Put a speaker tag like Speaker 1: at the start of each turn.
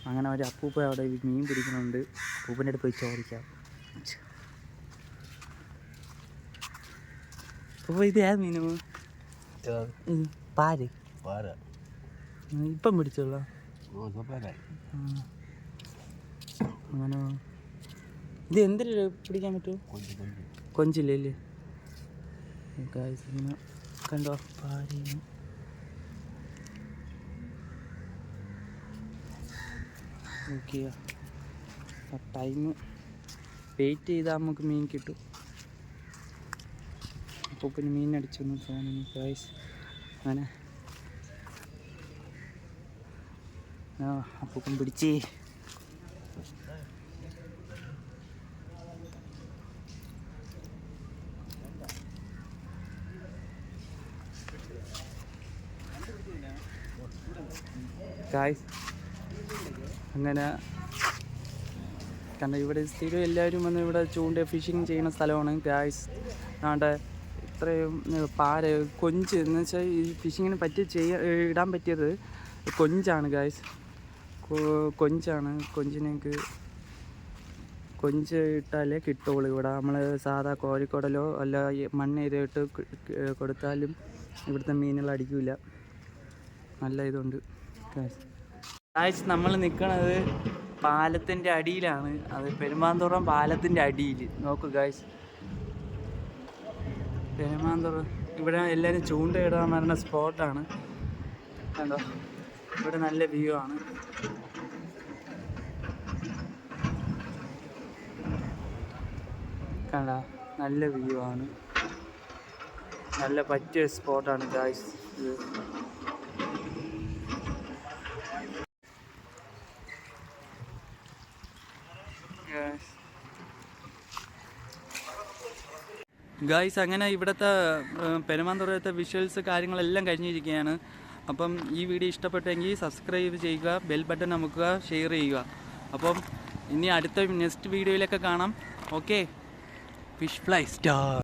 Speaker 1: അങ്ങനെ ഒരു അപ്പൂപ്പ അവിടെ മീൻ പിടിക്കുന്നുണ്ട്. അപ്പൂപ്പൻ്റെ അടുത്ത് പോയി ചോദിക്കാം. അപ്പോൾ ഇത് ഏത് മീനു? പാല് ഇപ്പം പിടിച്ചോളൂ. അങ്ങനെ ഇത് എന്തിനാ പിടിക്കാൻ പറ്റുമോ? കൊഞ്ചില്ലേ? കണ്ടോ പാല്. ഓക്കെ, ടൈം വെയിറ്റ് ചെയ്താൽ നമുക്ക് മീൻ കിട്ടും. അപ്പോൾ പിന്നെ മീൻ അടിച്ചൊന്നും തോന്നുന്നു ഗൈസ്. അങ്ങനെ അപ്പം പിടിച്ചേ. ഗൈസ് അങ്ങനെ കാരണം ഇവിടെ സ്ഥിരം എല്ലാവരും വന്ന് ഇവിടെ ചൂണ്ട ഫിഷിങ് ചെയ്യുന്ന സ്ഥലമാണ് ഗൈസ്. ആണ്ട് ഇത്രയും കൊഞ്ച് എന്ന് വെച്ചാൽ ഈ ഫിഷിങ്ങിന് ഇടാൻ പറ്റിയത് കൊഞ്ചാണ് ഗൈസ്. കൊഞ്ചാണ്. കൊഞ്ച് ഇട്ടാലേ കിട്ടുള്ളൂ ഇവിടെ. നമ്മൾ സാധാ കോഴിക്കോടലോ അല്ല മണ്ണിരയിട്ട് കൊടുത്താലും ഇവിടുത്തെ മീനുകൾ അടിക്കില്ല. നല്ല ഇതുണ്ട് ഗൈസ്. നമ്മൾ നിൽക്കണത് പാലത്തിൻ്റെ അടിയിലാണ്. അത് പെരുമാതുറ പാലത്തിൻ്റെ അടിയിൽ നോക്കൂ ഗൈസ്. പെരുമാതുറ ഇവിടെ എല്ലാവരും ചൂണ്ടയിടാൻ വരുന്ന സ്പോട്ടാണ്. കണ്ടോ, ഇവിടെ നല്ല വ്യൂ ആണ്. കണ്ടോ, നല്ല വ്യൂ ആണ്. നല്ല പറ്റിയ സ്പോട്ടാണ് ഗൈസ് ഇത്. ഗൈസ് അങ്ങനെ ഇവിടുത്തെ പെരുമാതുറത്തെ വിഷ്വൽസ് കാര്യങ്ങളെല്ലാം കഴിഞ്ഞിരിക്കുകയാണ്. അപ്പം ഈ വീഡിയോ ഇഷ്ടപ്പെട്ടെങ്കിൽ സബ്സ്ക്രൈബ് ചെയ്യുക, ബെൽ ബട്ടൺ അമുക്കുക, ഷെയർ ചെയ്യുക. അപ്പം ഇനി അടുത്ത നെക്സ്റ്റ് വീഡിയോയിലൊക്കെ കാണാം. Okay, fish fly star.